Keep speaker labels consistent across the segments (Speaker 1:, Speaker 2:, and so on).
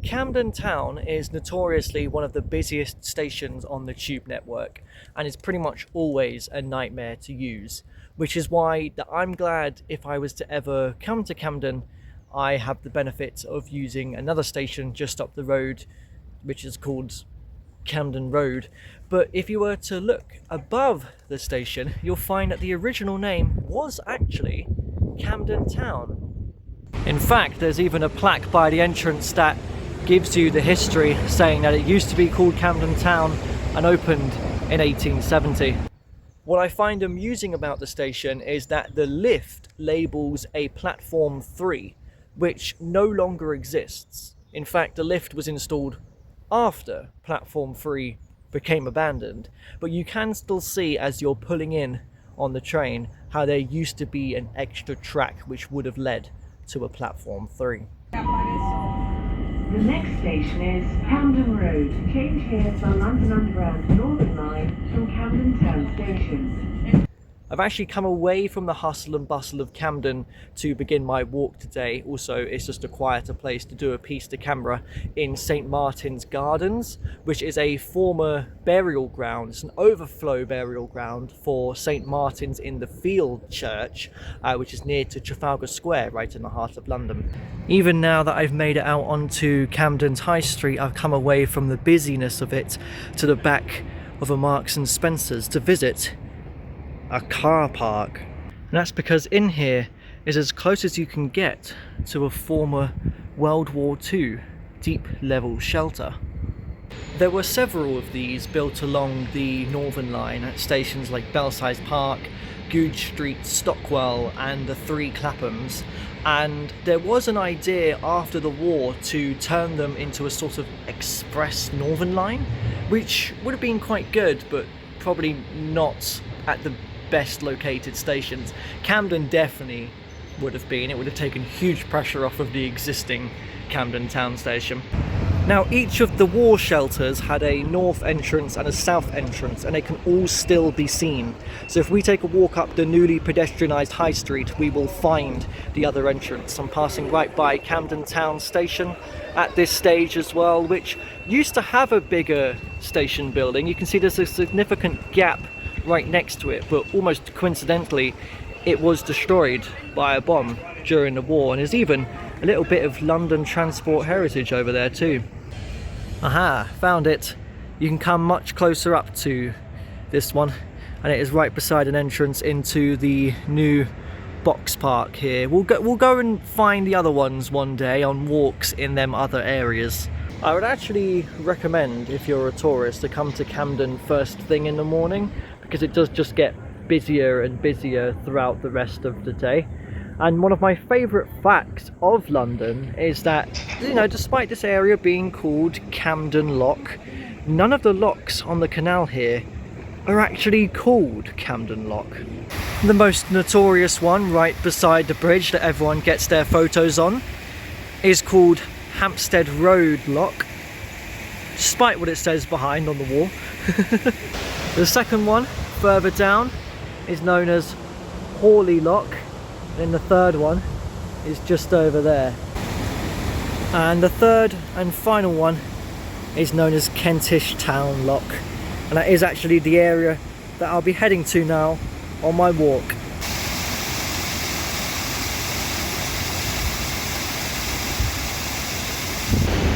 Speaker 1: Camden Town is notoriously one of the busiest stations on the tube network and is pretty much always a nightmare to use, which is why I'm glad if I was to ever come to Camden, I have the benefit of using another station just up the road, which is called Camden Road. But if you were to look above the station, you'll find that the original name was actually Camden Town. In fact, there's even a plaque by the entrance that gives you the history, saying that it used to be called Camden Town and opened in 1870. What I find amusing about the station is that the lift labels a platform 3, which no longer exists. In fact, the lift was installed after platform 3 became abandoned, but you can still see as you're pulling in on the train how there used to be an extra track which would have led to a platform 3.
Speaker 2: The next station is Camden Road. Change here for London Underground Northern Line from Camden Town Station.
Speaker 1: I've actually come away from the hustle and bustle of Camden to begin my walk today. Also, it's just a quieter place to do a piece to camera in St Martin's Gardens, which is a former burial ground. It's an overflow burial ground for St Martin's in the Field Church, which is near to Trafalgar Square, right in the heart of London. Even now that I've made it out onto Camden's High Street, I've come away from the busyness of it to the back of a Marks and Spencer's to visit a car park. And that's because in here is as close as you can get to a former World War II deep level shelter. There were several of these built along the Northern Line at stations like Belsize Park, Goodge Street, Stockwell and the Three Claphams, and there was an idea after the war to turn them into a sort of express Northern Line, which would have been quite good but probably not at the best located stations. Camden definitely would have been. It would have taken huge pressure off of the existing Camden Town station. Now, each of the war shelters had a north entrance and a south entrance, and they can all still be seen. So if we take a walk up the newly pedestrianised High Street, we will find the other entrance. I'm passing right by Camden Town station at this stage as well, which used to have a bigger station building. You can see there's a significant gap right next to it, but almost coincidentally it was destroyed by a bomb during the war, and there's even a little bit of London transport heritage over there too. Aha, found it. You can come much closer up to this one, and it is right beside an entrance into the new box park here. We'll go and find the other ones one day on walks in them other areas. I would actually recommend, if you're a tourist, to come to Camden first thing in the morning, because it does just get busier and busier throughout the rest of the day. And one of my favourite facts of London is that, you know, despite this area being called Camden Lock, none of the locks on the canal here are actually called Camden Lock. The most notorious one, right beside the bridge that everyone gets their photos on, is called Hampstead Road Lock, despite what it says behind on the wall. The second one, further down, is known as Hawley Lock, and the third one is just over there. And the third and final one is known as Kentish Town Lock, and that is actually the area that I'll be heading to now on my walk.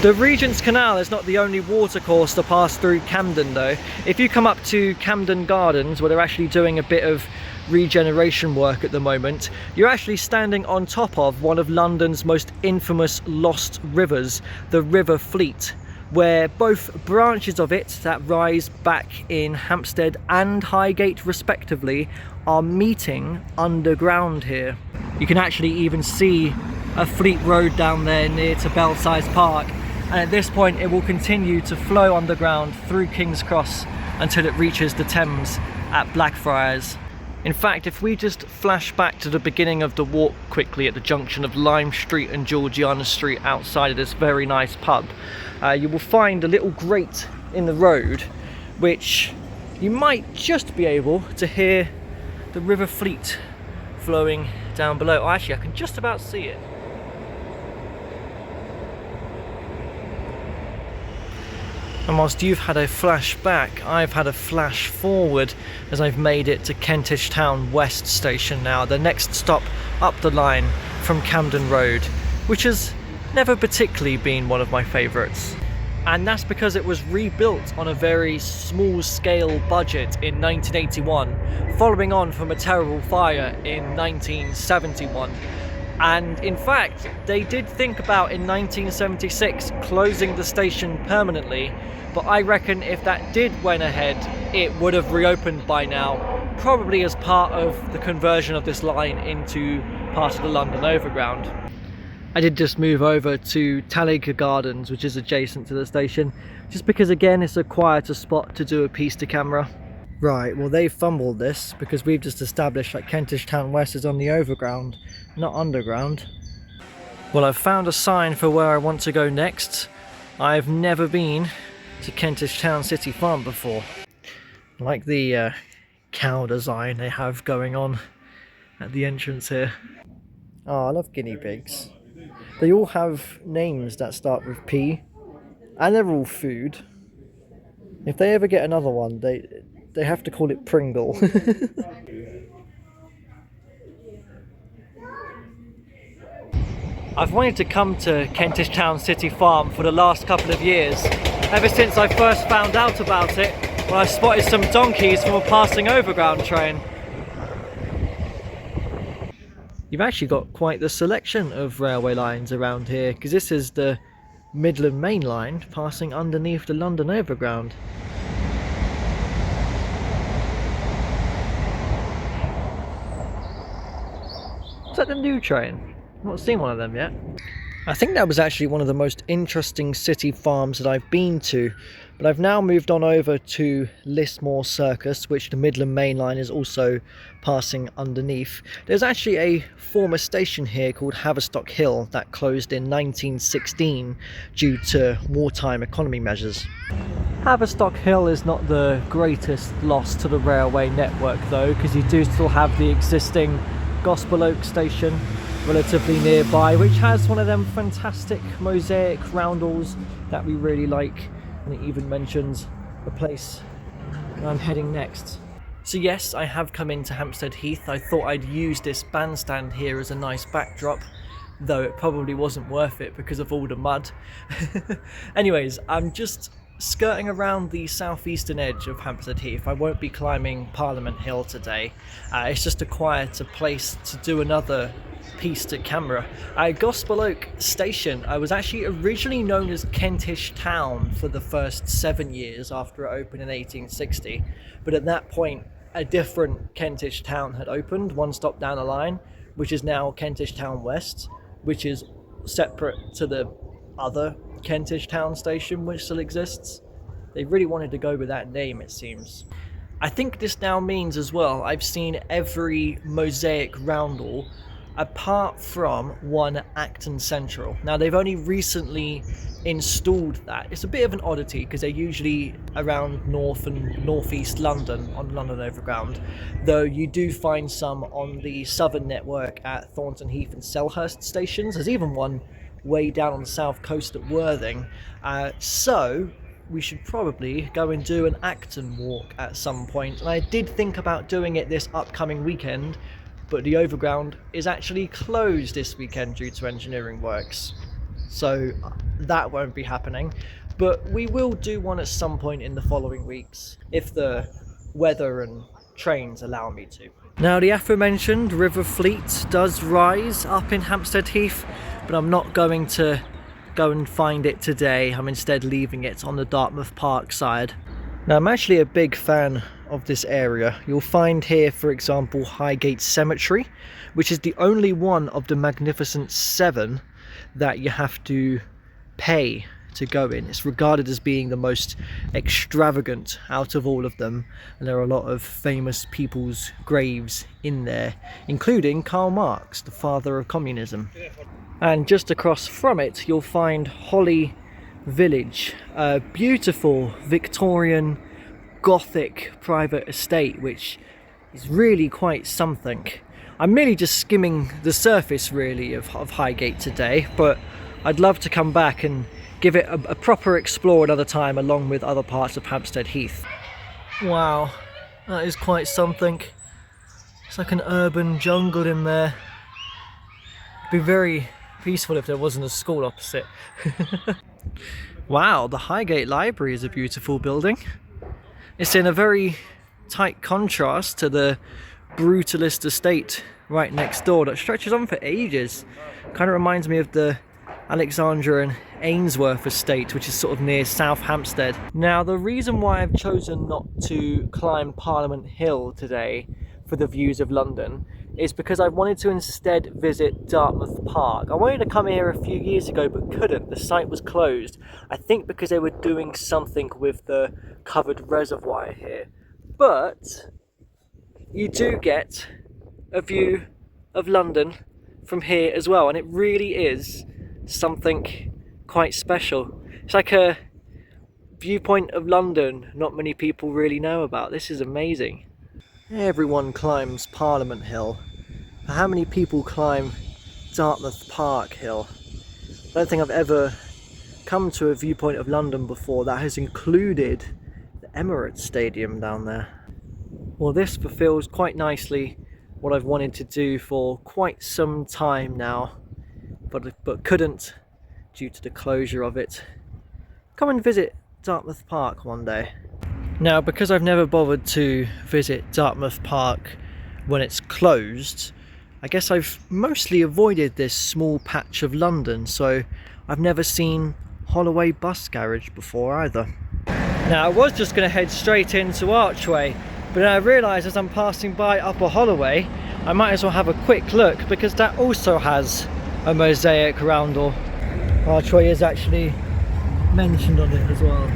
Speaker 1: The Regent's Canal is not the only watercourse to pass through Camden though. If you come up to Camden Gardens, where they're actually doing a bit of regeneration work at the moment, you're actually standing on top of one of London's most infamous lost rivers, the River Fleet, where both branches of it that rise back in Hampstead and Highgate respectively are meeting underground here. You can actually even see a Fleet Road down there near to Belsize Park, and at this point it will continue to flow underground through King's Cross until it reaches the Thames at Blackfriars. In fact, if we just flash back to the beginning of the walk quickly at the junction of Lime Street and Georgiana Street outside of this very nice pub, you will find a little grate in the road which you might just be able to hear the River Fleet flowing down below. Oh, actually, I can just about see it. And whilst you've had a flash back, I've had a flash forward as I've made it to Kentish Town West station now, the next stop up the line from Camden Road, which has never particularly been one of my favourites. And that's because it was rebuilt on a very small scale budget in 1981, following on from a terrible fire in 1971. And in fact, they did think about in 1976 closing the station permanently, but I reckon if that did went ahead, it would have reopened by now, probably as part of the conversion of this line into part of the London Overground. I did just move over to Tallyger Gardens, which is adjacent to the station, just because again it's a quieter spot to do a piece to camera. Right, well they've fumbled this because we've just established that Kentish Town West is on the overground, not underground. Well, I've found a sign for where I want to go next. I've never been to Kentish Town City Farm before. I like the cow design they have going on at the entrance here. Oh, I love guinea pigs. They all have names that start with P, and they're all food. If they ever get another one, they have to call it Pringle. I've wanted to come to Kentish Town City Farm for the last couple of years, ever since I first found out about it when I spotted some donkeys from a passing overground train. You've actually got quite the selection of railway lines around here, because this is the Midland Main Line passing underneath the London Overground. Is that the new train? I've not seen one of them yet. I think that was actually one of the most interesting city farms that I've been to, but I've now moved on over to Lismore Circus, which the Midland Main Line is also passing underneath. There's actually a former station here called Haverstock Hill that closed in 1916 due to wartime economy measures. Haverstock Hill is not the greatest loss to the railway network though, because you do still have the existing Gospel Oak station relatively nearby, which has one of them fantastic mosaic roundels that we really like, and it even mentions the place where I'm heading next. So yes, I have come into Hampstead Heath. I thought I'd use this bandstand here as a nice backdrop, though it probably wasn't worth it because of all the mud. Anyways, I'm just skirting around the southeastern edge of Hampstead Heath. I won't be climbing Parliament Hill today. It's just a quieter place to do another piece to camera. Gospel Oak Station was actually originally known as Kentish Town for the first 7 years after it opened in 1860, but at that point a different Kentish Town had opened one stop down the line, which is now Kentish Town West, which is separate to the other Kentish Town station which still exists. They really wanted to go with that name, it seems. I think this now means as well I've seen every mosaic roundel apart from one Acton Central. Now they've only recently installed that. It's a bit of an oddity because they're usually around north and northeast London on London Overground, though you do find some on the southern network at Thornton Heath and Selhurst stations. There's even one way down on the south coast at Worthing, so we should probably go and do an Acton walk at some point. And I did think about doing it this upcoming weekend, but the overground is actually closed this weekend due to engineering works, so that won't be happening. But we will do one at some point in the following weeks if the weather and trains allow me to. Now the aforementioned River Fleet does rise up in Hampstead Heath, but I'm not going to go and find it today. I'm instead leaving it on the Dartmouth Park side. Now I'm actually a big fan of this area. You'll find here, for example, Highgate Cemetery, which is the only one of the Magnificent Seven that you have to pay to go in. It's regarded as being the most extravagant out of all of them, and there are a lot of famous people's graves in there, including Karl Marx, the father of communism. And just across from it you'll find Holly Village, a beautiful Victorian Gothic private estate which is really quite something. I'm merely just skimming the surface really of Highgate today, but I'd love to come back and give it a proper explore another time along with other parts of Hampstead Heath. Wow, that is quite something. It's like an urban jungle in there. It'd be very peaceful if there wasn't a school opposite. Wow, the Highgate Library is a beautiful building. It's in a very tight contrast to the brutalist estate right next door that stretches on for ages. Kind of reminds me of the Alexandra and Ainsworth estate, which is sort of near South Hampstead. Now, the reason why I've chosen not to climb Parliament Hill today for the views of London is because I wanted to instead visit Dartmouth Park. I wanted to come here a few years ago but couldn't. The site was closed. I think because they were doing something with the covered reservoir here. But you do get a view of London from here as well, and it really is something quite special. It's like a viewpoint of London not many people really know about. This is amazing. Everyone climbs Parliament Hill. But how many people climb Dartmouth Park Hill? I don't think I've ever come to a viewpoint of London before that has included the Emirates Stadium down there. Well, this fulfills quite nicely what I've wanted to do for quite some time now, but couldn't due to the closure of it. Come and visit Dartmouth Park one day. Now, because I've never bothered to visit Dartmouth Park when it's closed, I guess I've mostly avoided this small patch of London, so I've never seen Holloway Bus Garage before either. Now, I was just going to head straight into Archway, but then I realised as I'm passing by Upper Holloway, I might as well have a quick look because that also has a mosaic roundel. Archway is actually mentioned on it as well.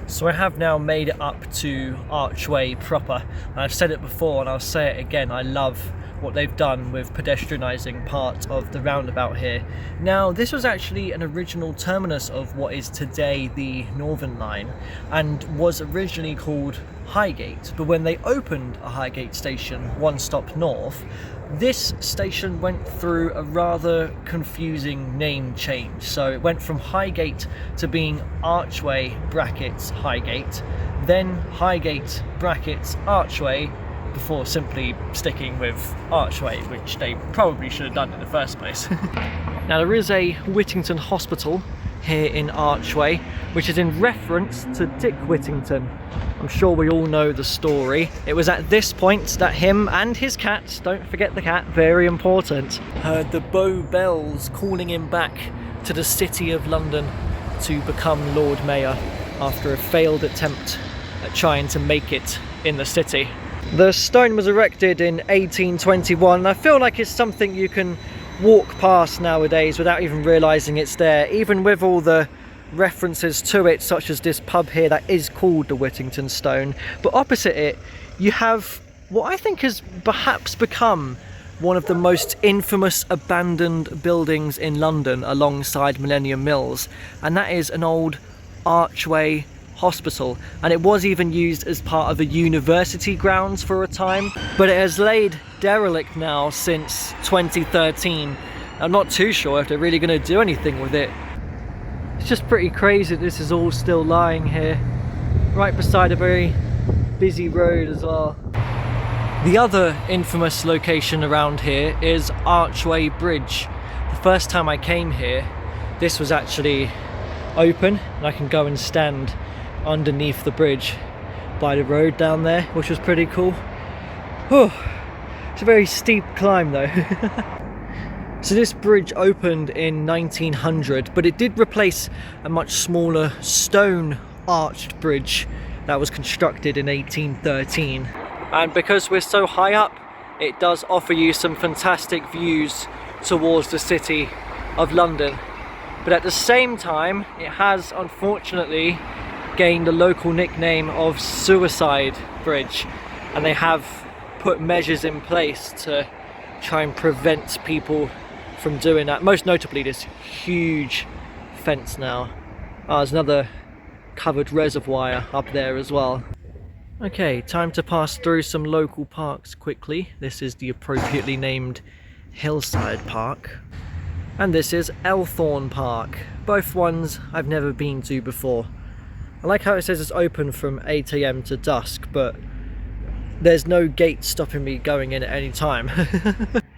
Speaker 1: So I have now made it up to Archway proper, and I've said it before and I'll say it again, I love what they've done with pedestrianising part of the roundabout here. Now, this was actually an original terminus of what is today the Northern Line and was originally called Highgate, but when they opened a Highgate station one stop north, this station went through a rather confusing name change. So it went from Highgate to being Archway brackets Highgate, then Highgate brackets Archway, before simply sticking with Archway, which they probably should have done in the first place. Now, there is a Whittington Hospital here in Archway, which is in reference to Dick Whittington. I'm sure we all know the story. It was at this point that him and his cat, don't forget the cat, very important, heard the Bow Bells calling him back to the City of London to become Lord Mayor after a failed attempt at trying to make it in the city. The stone was erected in 1821. I feel like it's something you can walk past nowadays without even realising it's there, even with all the references to it, such as this pub here that is called the Whittington Stone. But opposite it, you have what I think has perhaps become one of the most infamous abandoned buildings in London alongside Millennium Mills, and that is an old Archway hospital, and it was even used as part of the university grounds for a time, but it has laid derelict now since 2013. I'm not too sure if they're really going to do anything with it. It's just pretty crazy that this is all still lying here, right beside a very busy road as well. The other infamous location around here is Archway Bridge. The first time I came here, this was actually open, and I can go and stand underneath the bridge by the road down there, which was pretty cool. Oh, it's a very steep climb though. So this bridge opened in 1900, but it did replace a much smaller stone arched bridge that was constructed in 1813. And because we're so high up, it does offer you some fantastic views towards the City of London. But at the same time, it has unfortunately gained the local nickname of Suicide Bridge, and they have put measures in place to try and prevent people from doing that. Most notably this huge fence now Oh, there's another covered reservoir up there as well. Okay, time to pass through some local parks quickly. This is the appropriately named Hillside Park. And this is Elthorne Park. Both ones I've never been to before. I like how it says it's open from 8 AM to dusk, but there's no gate stopping me going in at any time.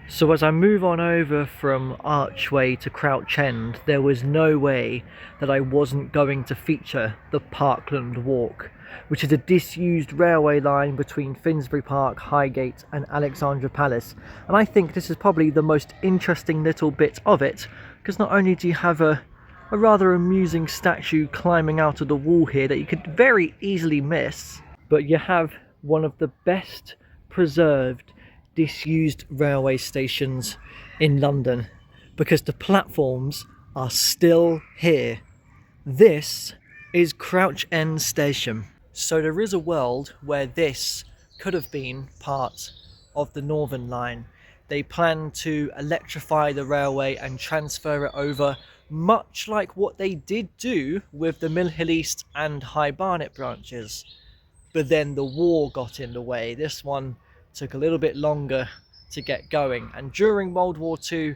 Speaker 1: So as I move on over from Archway to Crouch End, there was no way that I wasn't going to feature the Parkland Walk, which is a disused railway line between Finsbury Park, Highgate and Alexandra Palace. And I think this is probably the most interesting little bit of it, because not only do you have a rather amusing statue climbing out of the wall here that you could very easily miss, but you have one of the best preserved disused railway stations in London, because the platforms are still here. This is Crouch End Station. So there is a world where this could have been part of the Northern Line. They plan to electrify the railway and transfer it over, much like what they did do with the Mill Hill East and High Barnet branches. But then the war got in the way. This one took a little bit longer to get going, and during World War II,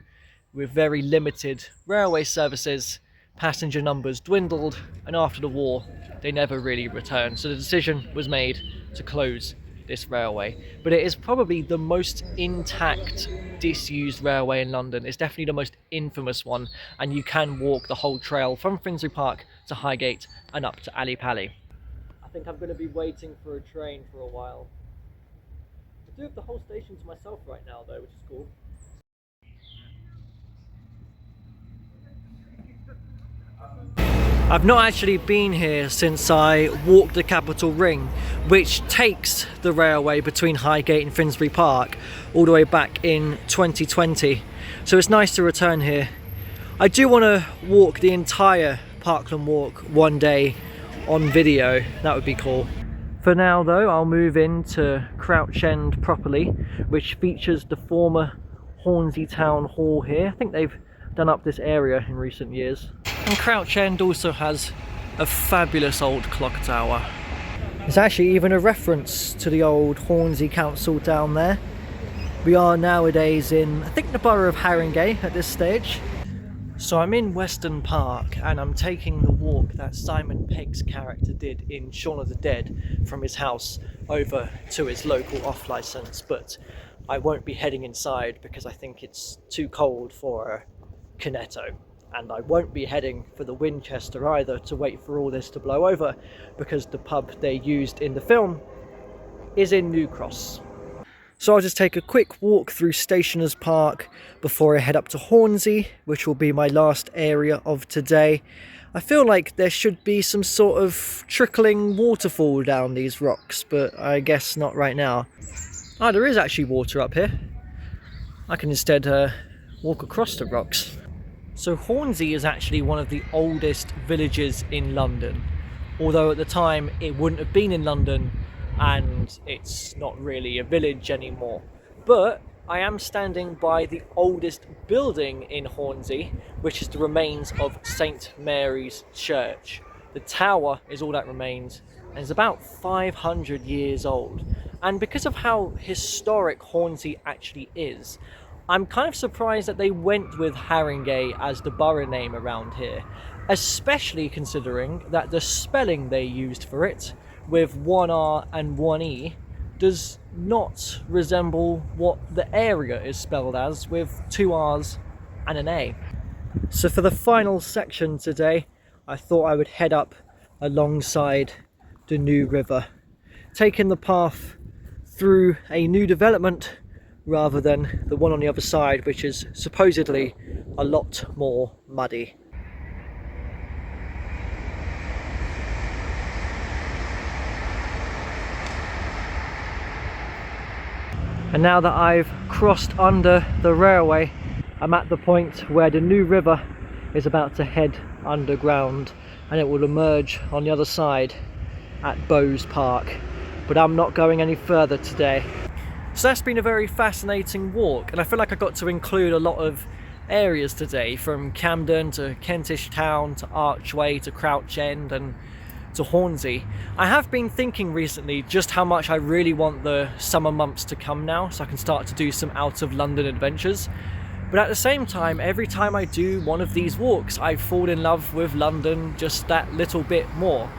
Speaker 1: with very limited railway services, passenger numbers dwindled, and after the war they never really returned. So the decision was made to close this railway. But it is probably the most intact disused railway in London. It's definitely the most infamous one, and you can walk the whole trail from Finsbury Park to Highgate and up to Ali Pali. I think I'm going to be waiting for a train for a while. I do have the whole station to myself right now though, which is cool. I've not actually been here since I walked the Capital Ring, which takes the railway between Highgate and Finsbury Park all the way back in 2020. So it's nice to return here. I do want to walk the entire Parkland Walk one day on video. That would be cool. For now though, I'll move into Crouch End properly, which features the former Hornsey Town Hall here. I think they've done up this area in recent years. And Crouch End also has a fabulous old clock tower. There's actually even a reference to the old Hornsey Council down there. We are nowadays in, I think, the borough of Haringey at this stage. So I'm in Weston Park and I'm taking the walk that Simon Pegg's character did in Shaun of the Dead from his house over to his local off-licence, but I won't be heading inside because I think it's too cold for a Cornetto. And I won't be heading for the Winchester either to wait for all this to blow over, because the pub they used in the film is in New Cross. So I'll just take a quick walk through Stationers Park before I head up to Hornsey, which will be my last area of today. I feel like there should be some sort of trickling waterfall down these rocks, but I guess not right now. Ah, there is actually water up here. I can instead walk across the rocks. So Hornsey is actually one of the oldest villages in London, although at the time it wouldn't have been in London and it's not really a village anymore. But I am standing by the oldest building in Hornsey, which is the remains of St Mary's Church. The tower is all that remains and is about 500 years old. And because of how historic Hornsey actually is, I'm kind of surprised that they went with Haringey as the borough name around here, especially considering that the spelling they used for it, with one R and one E, does not resemble what the area is spelled as, with two R's and an A. So for the final section today, I thought I would head up alongside the New River, taking the path through a new development rather than the one on the other side, which is supposedly a lot more muddy. And now that I've crossed under the railway, I'm at the point where the New River is about to head underground and it will emerge on the other side at Bowes Park. But I'm not going any further today. So that's been a very fascinating walk, and I feel like I got to include a lot of areas today, from Camden to Kentish Town to Archway to Crouch End and to Hornsey. I have been thinking recently just how much I really want the summer months to come now, so I can start to do some out of London adventures. But at the same time, every time I do one of these walks, I fall in love with London just that little bit more.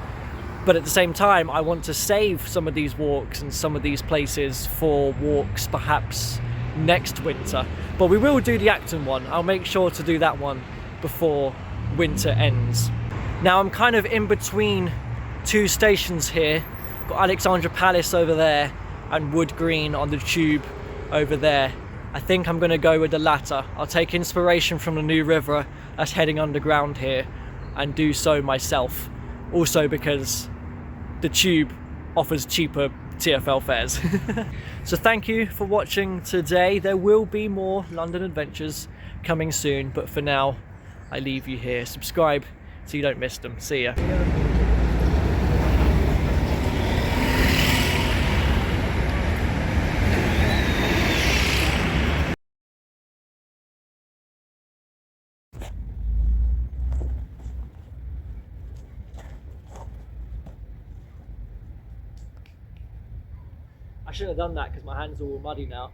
Speaker 1: But at the same time, I want to save some of these walks and some of these places for walks perhaps next winter. But we will do the Acton one. I'll make sure to do that one before winter ends. Now I'm kind of in between two stations here. Got Alexandra Palace over there and Wood Green on the tube over there. I think I'm going to go with the latter. I'll take inspiration from the New River that's heading underground here and do so myself. Also because the tube offers cheaper TfL fares. So thank you for watching today. There will be more London adventures coming soon, but for now I leave you here. Subscribe so you don't miss them. See ya. I should have done that because my hands are all muddy now.